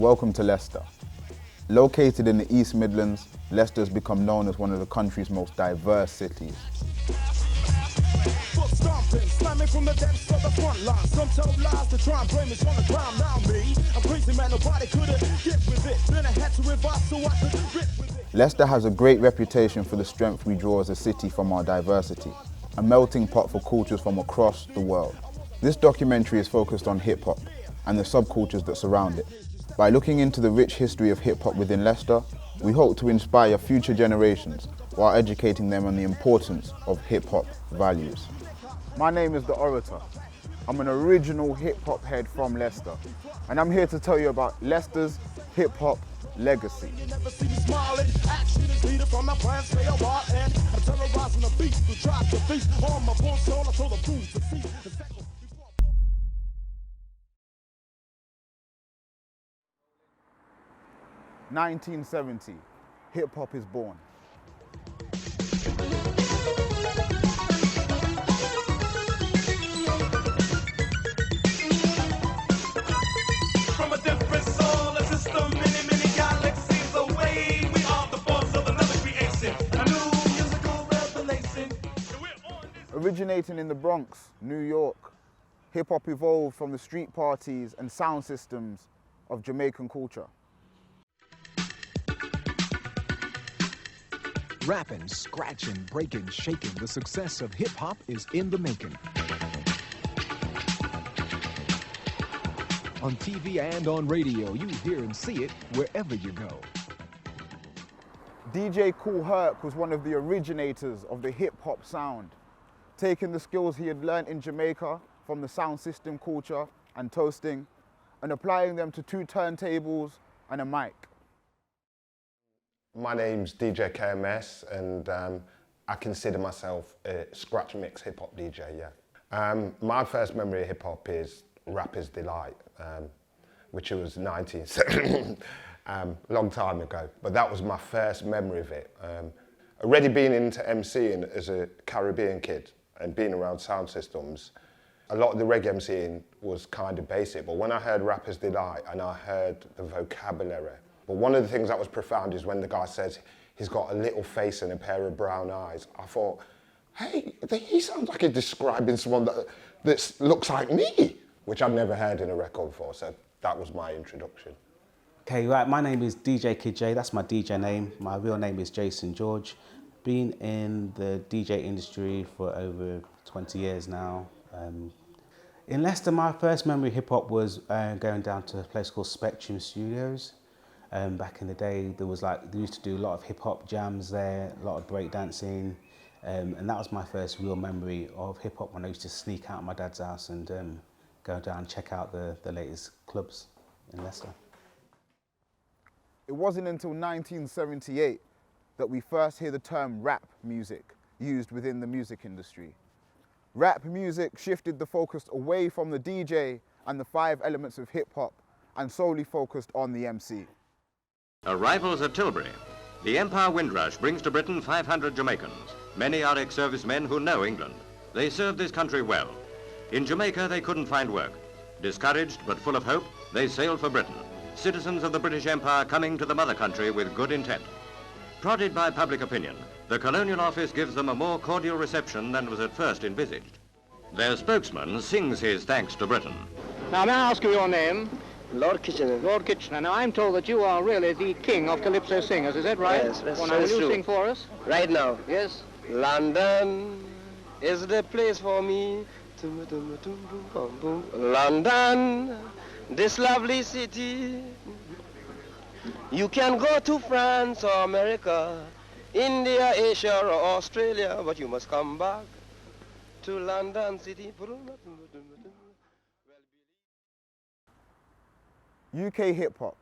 Welcome to Leicester. Located in the East Midlands, Leicester has become known as one of the country's most diverse cities. Leicester has a great reputation for the strength we draw as a city from our diversity, a melting pot for cultures from across the world. This documentary is focused on hip-hop and the subcultures that surround it. By looking into the rich history of hip-hop within Leicester, we hope to inspire future generations while educating them on the importance of hip-hop values. My name is The Orator. I'm an original hip-hop head from Leicester, and I'm here to tell you about Leicester's hip-hop legacy. (1970), hip-hop is born. From a different solar system, many galaxies away, we are the force of another creation, a new musical revelation. Originating in the Bronx, New York, hip-hop evolved from the street parties and sound systems of Jamaican culture. Rapping, scratching, breaking, shaking, the success of hip-hop is in the making. On TV and on radio, you hear and see it wherever you go. DJ Kool Herc was one of the originators of the hip-hop sound, taking the skills he had learned in Jamaica from the sound system culture and toasting, and applying them to 2 turntables and a mic. My name's DJ KMS, and I consider myself a scratch mix hip hop DJ, yeah. My first memory of hip hop is Rapper's Delight, which was 1970, long time ago, but that was my first memory of it. Already being into MCing as a Caribbean kid and being around sound systems, a lot of the reggae MCing was kind of basic, but when I heard Rapper's Delight and I heard the vocabulary, but one of the things that was profound is when the guy says he's got a little face and a pair of brown eyes. I thought, hey, he sounds like he's describing someone that looks like me, which I'd never heard in a record before, so that was my introduction. Okay, right, my name is DJ Kid J, that's my DJ name. My real name is Jason George. Been in the DJ industry for over 20 years now. In Leicester, my first memory of hip-hop was going down to a place called Spectrum Studios. Back in the day, they used to do a lot of hip-hop jams there, a lot of breakdancing, and that was my first real memory of hip-hop when I used to sneak out of my dad's house and go down and check out the latest clubs in Leicester. It wasn't until 1978 that we first hear the term rap music used within the music industry. Rap music shifted the focus away from the DJ and the 5 elements of hip-hop and solely focused on the MC. Arrivals at Tilbury. The Empire Windrush brings to Britain 500 Jamaicans. Many are ex-servicemen who know England. They served this country well. In Jamaica, they couldn't find work. Discouraged but full of hope, they sailed for Britain. Citizens of the British Empire coming to the mother country with good intent. Prodded by public opinion, the Colonial Office gives them a more cordial reception than was at first envisaged. Their spokesman sings his thanks to Britain. Now, may I ask you your name? Lord Kitchener. Lord Kitchener. Now, I'm told that you are really the king of calypso singers, is that right? Yes, that's well, now, will you true. sing for us? Right now. Yes. London is the place for me. London, this lovely city. You can go to France or America, India, Asia, or Australia, but you must come back to London City. UK hip-hop,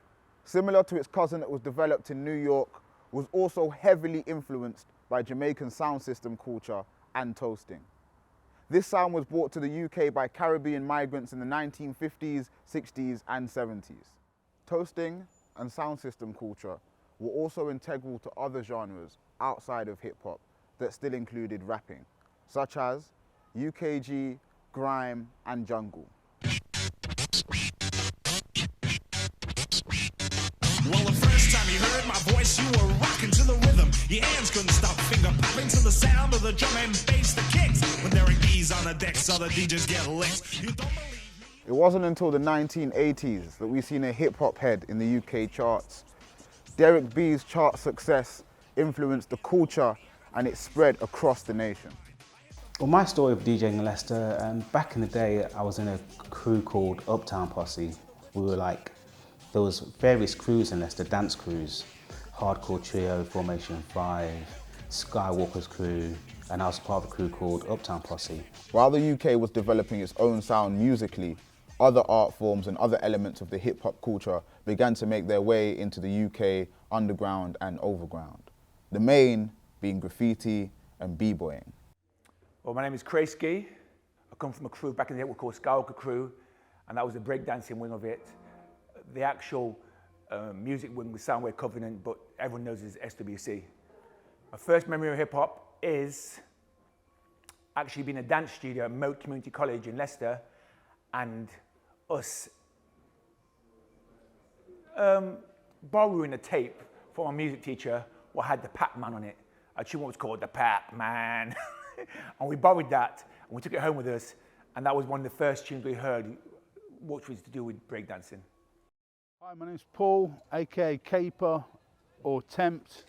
similar to its cousin that was developed in New York, was also heavily influenced by Jamaican sound system culture and toasting. This sound was brought to the UK by Caribbean migrants in the 1950s, 60s and 70s. Toasting and sound system culture were also integral to other genres outside of hip-hop that still included rapping, such as UKG, grime and jungle. voice, you were rocking to the rhythm. Your hands couldn't stop finger popping to the sound of the drum and bass, the kicks. When there are D's on the decks, other DJs get licks. You don't believe. It wasn't until the 1980s that we seen a hip-hop head in the UK charts. Derek B's chart success influenced the culture and it spread across the nation. Well, my story of DJing in Leicester, back in the day, I was in a crew called Uptown Posse. We were like, there was various crews in Leicester, dance crews, Hardcore Trio, Formation 5, Skywalker's crew, and I was part of a crew called Uptown Posse. While the UK was developing its own sound musically, other art forms and other elements of the hip-hop culture began to make their way into the UK underground and overground. The main being graffiti and b-boying. Well, my name is Craeski. I come from a crew back in the day we called Skywalker crew, and that was the breakdancing wing of it. The actual music wing was Soundwave Covenant, but everyone knows it as SWC. My first memory of hip hop is actually being in a dance studio at Moat Community College in Leicester, and us borrowing a tape from our music teacher what had the Pac-Man on it. A tune was called the Pac-Man. And we borrowed that and we took it home with us, and that was one of the first tunes we heard, which was to do with breakdancing. Hi, my name's Paul, aka Caper or Tempt.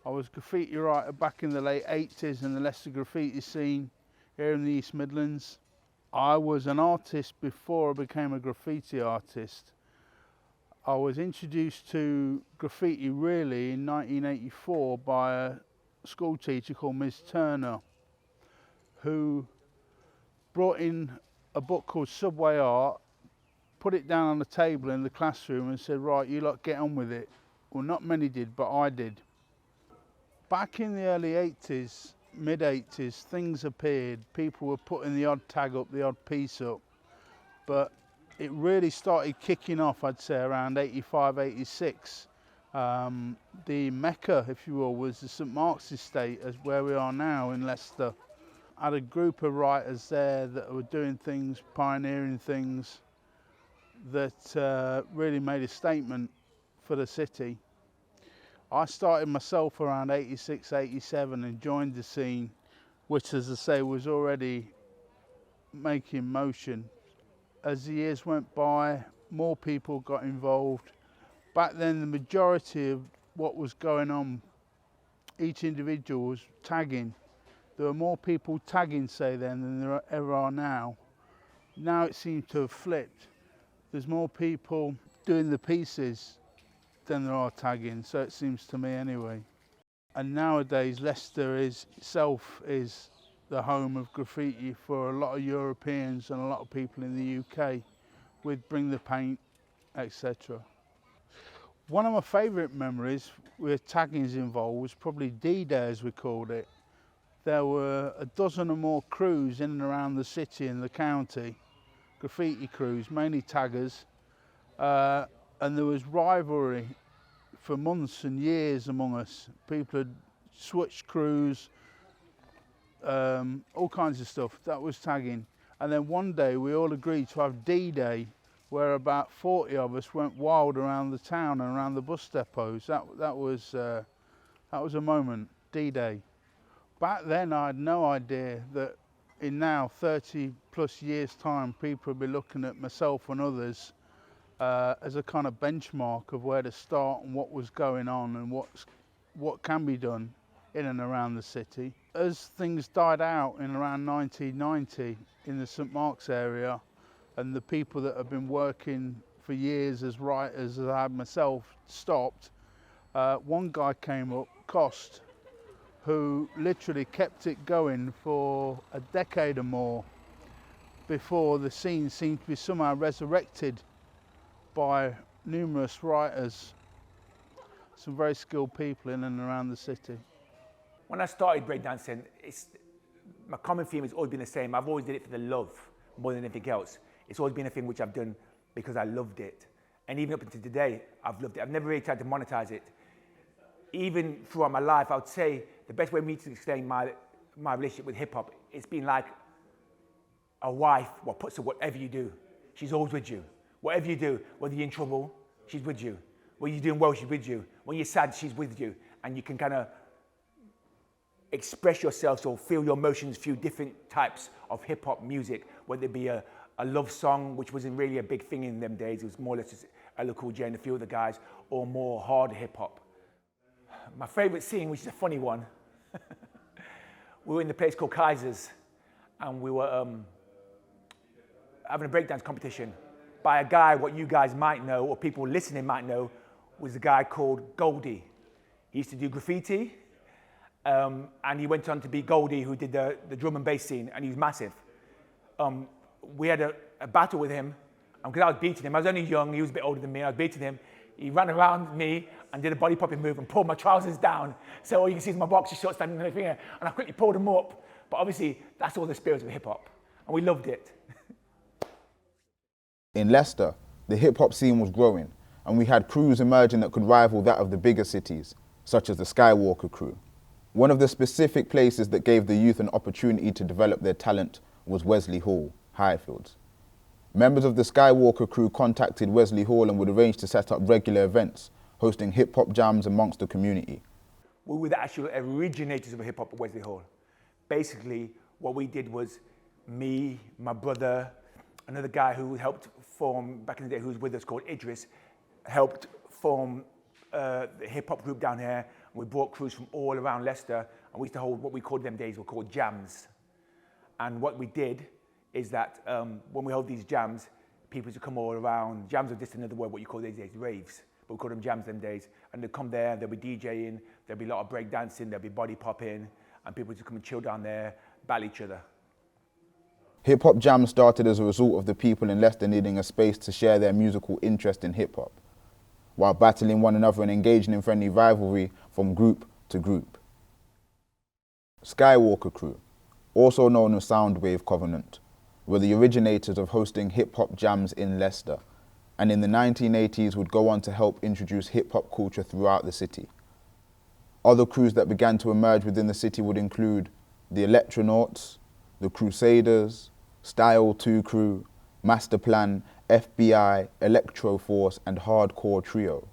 I was a graffiti writer back in the late 80s in the Leicester graffiti scene here in the East Midlands. I was an artist before I became a graffiti artist. I was introduced to graffiti really in 1984 by a school teacher called Ms. Turner, who brought in a book called Subway Art, put it down on the table in the classroom and said, right, you lot get on with it. Well, not many did, but I did. Back in the early 80s, mid-80s, things appeared. People were putting the odd tag up, the odd piece up. But it really started kicking off, I'd say, around 85, 86. The Mecca, if you will, was the St Mark's estate, as where we are now in Leicester. I had a group of writers there that were doing things, pioneering things that really made a statement for the city. I started myself around 86, 87 and joined the scene, which, as I say, was already making motion. As the years went by, more people got involved. Back then, the majority of what was going on, each individual was tagging. There were more people tagging, say, then than there ever are now. Now it seems to have flipped. There's more people doing the pieces than there are tagging, so it seems to me anyway. And nowadays, Leicester itself is the home of graffiti for a lot of Europeans and a lot of people in the UK, with Bring the Paint, etc. One of my favourite memories with taggings involved was probably D-Day, as we called it. There were a dozen or more crews in and around the city and the county, graffiti crews, mainly taggers, and there was rivalry for months and years among us. People had switched crews, all kinds of stuff. That was tagging. And then one day we all agreed to have D-Day, where about 40 of us went wild around the town and around the bus depots. That was a moment, D-Day. Back then I had no idea that in now 30 plus years time people would be looking at myself and others as a kind of benchmark of where to start and what was going on and what can be done in and around the city. As things died out in around 1990 in the St Mark's area, and the people that have been working for years as writers, as I had myself, stopped, one guy came up, Cost, who literally kept it going for a decade or more before the scene seemed to be somehow resurrected by numerous writers, some very skilled people in and around the city. When I started breakdancing, my common theme has always been the same. I've always did it for the love more than anything else. It's always been a thing which I've done because I loved it. And even up until today, I've loved it. I've never really tried to monetize it. Even throughout my life, I would say the best way for me to explain my relationship with hip hop, it's been like a wife what puts her whatever you do. She's always with you. Whatever you do, whether you're in trouble, she's with you. when you're doing well, she's with you. When you're sad, she's with you. And you can kind of express yourself or feel your emotions through different types of hip hop music, whether it be a love song, which wasn't really a big thing in them days. It was more or less just LL Cool J and a few of the guys, or more hard hip hop. My favorite scene, which is a funny one, we were in the place called Kaiser's, and we were having a breakdance competition by a guy, what you guys might know, or people listening might know, was a guy called Goldie. He used to do Graffiti, and he went on to be Goldie, who did the drum and bass scene, and he was massive. We had a battle with him, because I was beating him. I was only young, he was a bit older than me, I was beating him. He ran around me and did a body popping move and pulled my trousers down. So all you can see is my boxer shorts standing on my finger, and I quickly pulled them up. But obviously, that's all the spirit of hip hop, and we loved it. In Leicester, the hip hop scene was growing, and we had crews emerging that could rival that of the bigger cities, such as the Skywalker crew. One of the specific places that gave the youth an opportunity to develop their talent was Wesley Hall, Highfields. Members of the Skywalker crew contacted Wesley Hall and would arrange to set up regular events, hosting hip-hop jams amongst the community. We were the actual originators of hip hop at Wesley Hall. Basically, what we did was me, my brother, another guy who helped form, back in the day, who was with us called Idris, helped form the hip hop group down here. We brought crews from all around Leicester, and we used to hold what we called them days were called jams. And what we did is that when we hold these jams, people used to come all around. Jams are just another word, what you call these days, raves. But we call them jams them days. And they'd come there, there'll be DJing, there'll be a lot of break dancing, there'll be body popping, and people used to come and chill down there, battle each other. Hip-hop jams started as a result of the people in Leicester needing a space to share their musical interest in hip-hop, while battling one another and engaging in friendly rivalry from group to group. Skywalker crew, also known as Soundwave Covenant, were the originators of hosting hip-hop jams in Leicester, and in the 1980s would go on to help introduce hip-hop culture throughout the city. Other crews that began to emerge within the city would include the Electronauts, the Crusaders, Style 2 Crew, Masterplan, FBI, Electro Force, and Hardcore Trio.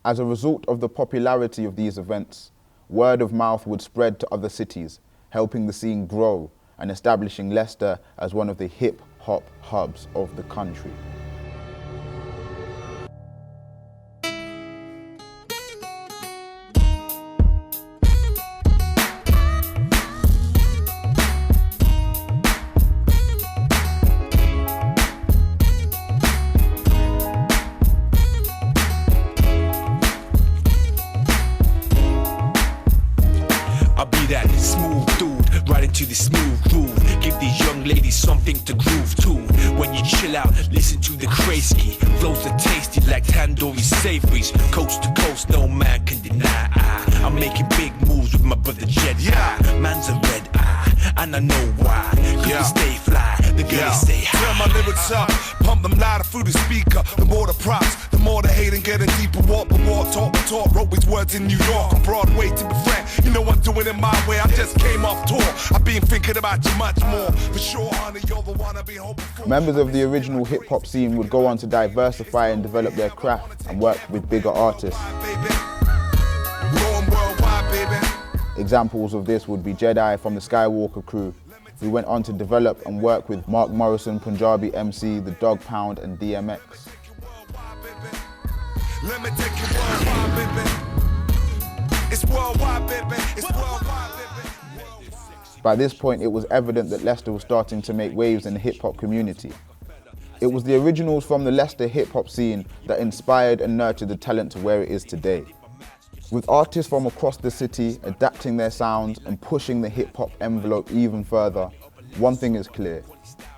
As a result of the popularity of these events, word of mouth would spread to other cities, helping the scene grow and establishing Leicester as one of the hip-hop hubs of the country. I'll be that smooth dude, right into the smooth groove. Give these young ladies something to groove to. When you chill out, listen to the Craeski. Flows are tasty like tandoori savories. Coast to coast, no man can deny. I'm making big moves with my brother Jedi. Man's a red eye, and I know why. Cause we stay fly, the girls stay high. Turn my lyrics up, pump them louder through the speaker. The more the props, the more the hate and getting deeper. Walk the walk, talk the talk. Wrote these words in New York on Broadway to be frank. You know I'm doing it my way. I just came off tour. I've been thinking about you much more. For sure, honey, you're the one I've been hoping for. Members of the original hip-hop scene would go on to diversify and develop their craft and work with bigger artists. Examples of this would be Jedi from the Skywalker crew, who went on to develop and work with Mark Morrison, Punjabi MC, The Dog Pound, and DMX. Let me take you worldwide, baby. It's worldwide, baby. It's worldwide, baby. By this point, it was evident that Leicester was starting to make waves in the hip-hop community. It was the originals from the Leicester hip-hop scene that inspired and nurtured the talent to where it is today. With artists from across the city adapting their sounds and pushing the hip-hop envelope even further, one thing is clear: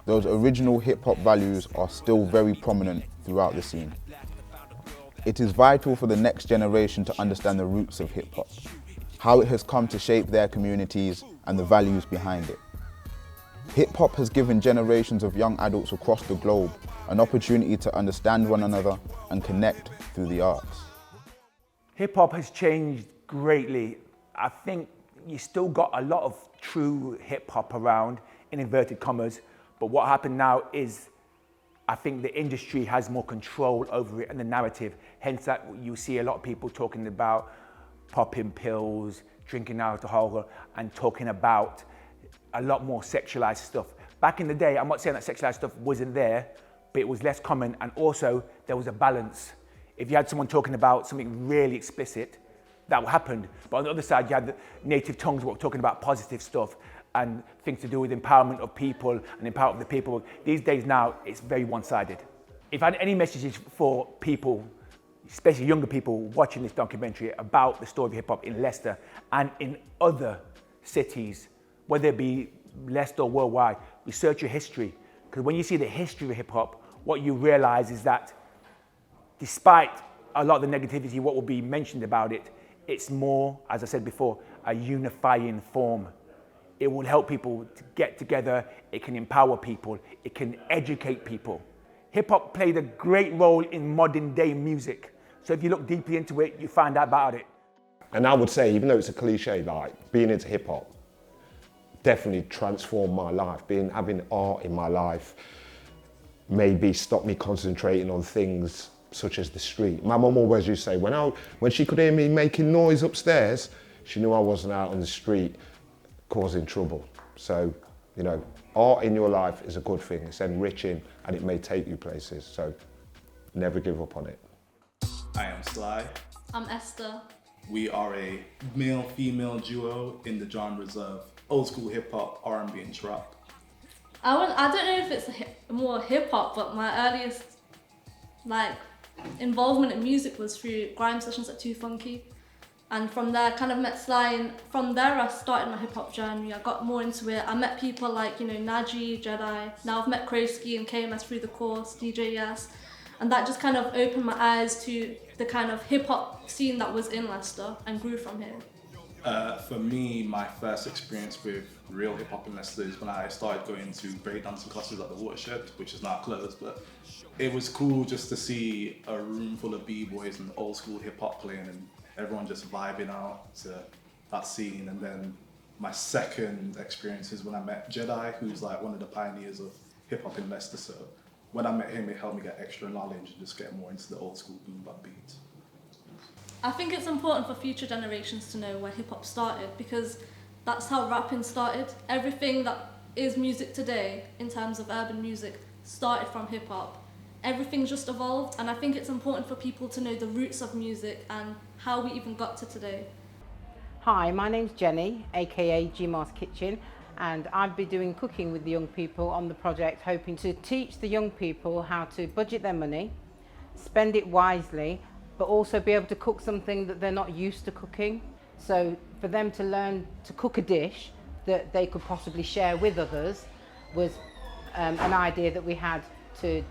those original hip-hop values are still very prominent throughout the scene. It is vital for the next generation to understand the roots of hip-hop, how it has come to shape their communities, and the values behind it. Hip-hop has given generations of young adults across the globe an opportunity to understand one another and connect through the arts. Hip-hop has changed greatly. I think you still got a lot of true hip-hop around, in inverted commas, but what happened now is I think the industry has more control over it and the narrative. Hence that you see a lot of people talking about popping pills, drinking alcohol, and talking about a lot more sexualized stuff. Back in the day, I'm not saying that sexualized stuff wasn't there, but it was less common, and also there was a balance. If you had someone talking about something really explicit, that happened. But on the other side, you had the native tongues were talking about positive stuff and things to do with empowerment of people and empowerment of the people. These days now, it's very one-sided. If I had any messages for people, especially younger people watching this documentary about the story of hip-hop in Leicester and in other cities, whether it be Leicester or worldwide, research your history. Because when you see the history of hip-hop, what you realize is that despite a lot of the negativity, what will be mentioned about it, it's more, as I said before, a unifying form. It will help people to get together, it can empower people, it can educate people. Hip-hop played a great role in modern day music. So if you look deeply into it, you find out about it. And I would say, even though it's a cliche, like being into hip-hop definitely transformed my life. Having art in my life maybe stopped me concentrating on things such as the street. My mum always used to say, when she could hear me making noise upstairs, she knew I wasn't out on the street causing trouble. So, you know, art in your life is a good thing. It's enriching and it may take you places. So never give up on it. I am Sly. I'm Esther. We are a male-female duo in the genres of old school hip-hop, R&B and trap. I don't know if it's more hip-hop, but my earliest involvement in music was through grime sessions at Too Funky. And from there I kind of met Sly, and from there I started my hip-hop journey. I got more into it. I met people like, Naji, Jedi. Now I've met Craeski and KMS through the course, DJ Yes. And that just kind of opened my eyes to the kind of hip-hop scene that was in Leicester and grew from here. For me, my first experience with real hip-hop in Leicester is when I started going to breakdancing classes at the Watershed, which is now closed, but it was cool just to see a room full of b-boys and old school hip-hop playing and everyone just vibing out to that scene. And then my second experience is when I met Jedi, who's like one of the pioneers of hip-hop in Leicester. So when I met him, it helped me get extra knowledge and just get more into the old school boom bap beats. I think it's important for future generations to know where hip-hop started, because that's how rapping started. Everything that is music today, in terms of urban music, started from hip-hop. Everything's just evolved, and I think it's important for people to know the roots of music and how we even got to today. Hi, my name's Jenny, aka Gmar's Kitchen, and I've been doing cooking with the young people on the project, hoping to teach the young people how to budget their money, spend it wisely, but also be able to cook something that they're not used to cooking. So for them to learn to cook a dish that they could possibly share with others was an idea that we had to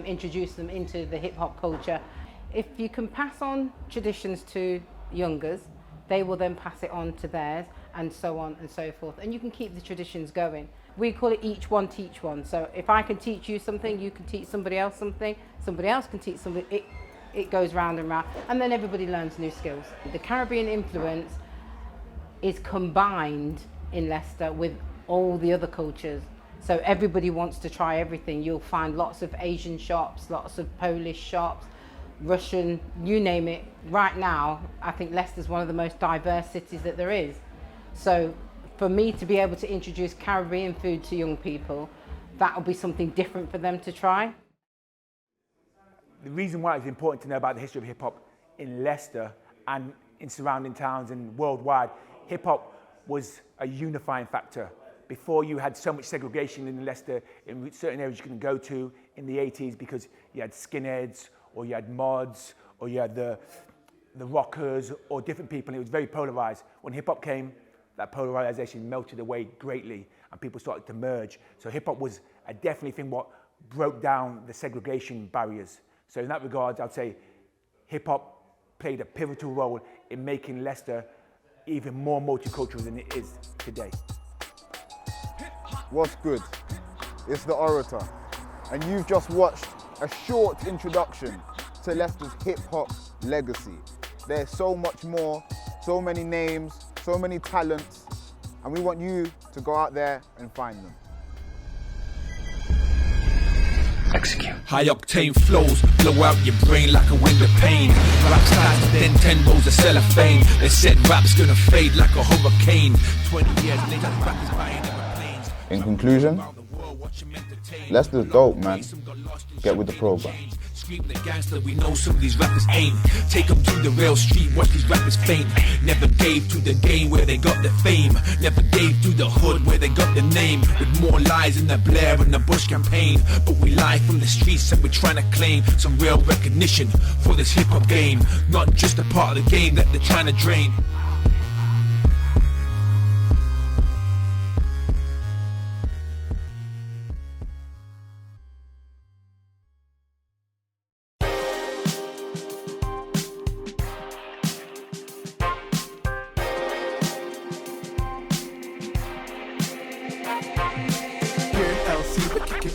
introduce them into the hip hop culture. If you can pass on traditions to youngers, they will then pass it on to theirs, and so on and so forth. And you can keep the traditions going. We call it each one teach one. So if I can teach you something, you can teach somebody else something, somebody else can teach somebody. It goes round and round, and then everybody learns new skills. The Caribbean influence is combined in Leicester with all the other cultures. So everybody wants to try everything. You'll find lots of Asian shops, lots of Polish shops, Russian, you name it. Right now, I think Leicester's one of the most diverse cities that there is. So for me to be able to introduce Caribbean food to young people, that will be something different for them to try. The reason why it's important to know about the history of hip-hop in Leicester and in surrounding towns and worldwide, hip-hop was a unifying factor. Before, you had so much segregation in Leicester, in certain areas you couldn't go to in the 80s because you had skinheads, or you had mods, or you had the rockers, or different people, and it was very polarized. When hip-hop came, that polarization melted away greatly, and people started to merge. So hip-hop was a definitely thing what broke down the segregation barriers. So in that regard, I'd say hip-hop played a pivotal role in making Leicester even more multicultural than it is today. What's good? It's the Orator, and you've just watched a short introduction to Leicester's hip-hop legacy. There's so much more, so many names, so many talents, and we want you to go out there and find them. execute. High octane flows blow out your brain like a window pane. Rap starts then 10 rolls of cellophane. They said rap's gonna fade like a hurricane. 20 years later, rappers buying airplanes. In conclusion, Leicester's dope, man. Get with the program. Scream the gangster, we know some of these rappers ain't. Take them to the real street, watch these rappers faint. Never gave to the game where they got the fame. Never gave to the hood where they got the name. With more lies in the Blair and the Bush campaign. But we lie from the streets and we're trying to claim some real recognition for this hip-hop game. Not just a part of the game that they're trying to drain.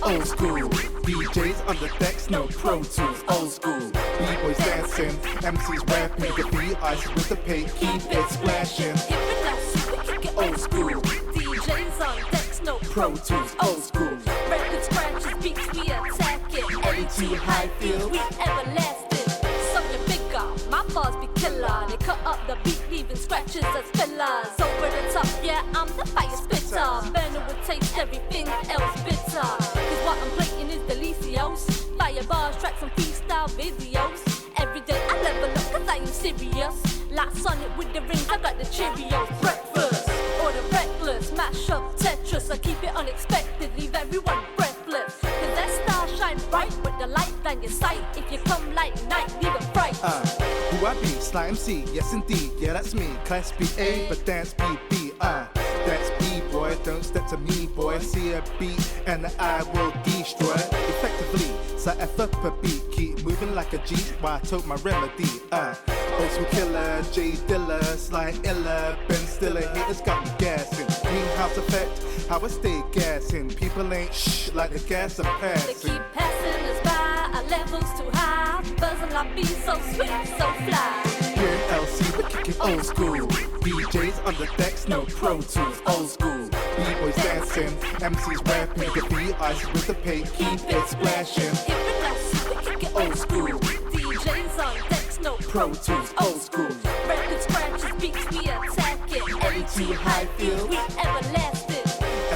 Old school, DJs on the decks, no Pro Tools, old school. B-boys dancing, MCs rapping, graffiti ice with the paint, keep it splashing. Old school, DJs on decks, no Pro Tools, old school. Record scratches, beats, we attack it. Highfields, Highfields, we everlasting. Something bigger, my bars be killer. They cut up the beat, leaving scratches as fillers. Over the top, yeah, I'm the fire spitter. Burner would taste everything else bitter. Cause what I'm playing is delicious. Fire bars, tracks and freestyle videos. Every day I level up cause I am serious. Like Sonic with the rings, I got the Cheerios. Breakfast, or the reckless. Mash up Tetris, I keep it unexpected. Leave everyone breathless. Cause that star shine bright with the light down your sight. If you come like night, leave a fright. Who I be? Sly MC, yes indeed, yeah that's me. Class B-A, but dance B-B, That's B-boy, don't step to me, boy. See a beat and I will destroy effectively. So F up a beat, keep moving like a G while I told my remedy. Old school killer, J Dilla, Sly Illa, Ben Stiller, haters got me gassing. Greenhouse effect, how I stay gassing. People ain't shh like the gas I'm passing. They keep passing us by, our levels too high. Buzzing like bees, so sweet, so fly. Here in LC, we're kicking old school. DJs on the decks, no Pro Tools, old school. B-boys dancing, MCs rapping, graffiti ice with the paint, keep it splashing. Here in LC, we're kicking old school. DJs on decks, no Pro Tools, old school. Record scratches, beats, we attack it. LE2 Highfields, we everlasting.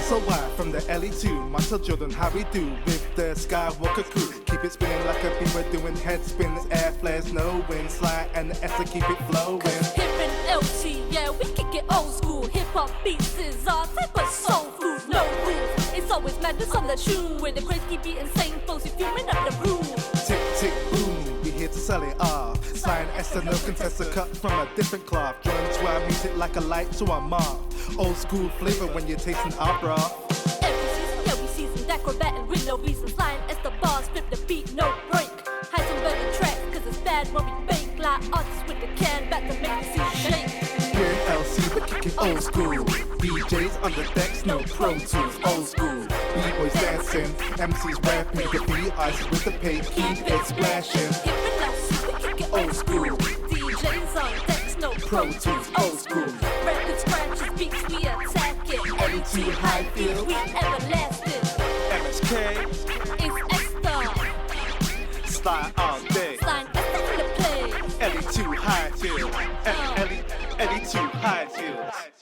SOY from the LE2, Marcel Jordan, how we do with the Skywalker crew. Keep it spinning like a beamer, doing head spins, air flares, no wind, slide and the S to keep it flowing. Here in LT, yeah, we kick it old school. Hip hop beats is our type of soul food, no rules. It's always madness on the tune, with the Craeski beat insane flows, if you in up the room. Tick, tick, boom, we here to sell it off. Sign Esther, no contestant, cut from a different cloth. Join to our music like a light to our moth. Old school flavor when you're tasting our broth. Every season, yeah, we seasoned acrobating with no reason. Flying as the bars, flip the beat, no break. Heisenberg and tracks, cause it's bad when we bake. Like artists with the can, back to make the season shake. Here in LC, we're kicking old school. DJs on the decks, no Pro Tools, old school. B-boys dancing, MCs rapping, graffiti ice with the paint, keep it splashing. Here in LC, we're kicking old school. DJs on decks, no Pro Tools, old school. Record scratches, beats, we attack it. LE2 Highfields, we everlasting. MSK, it's Esther. Slide all day. Slide Esther in the place. LE2 Highfields, LE2 Highfields.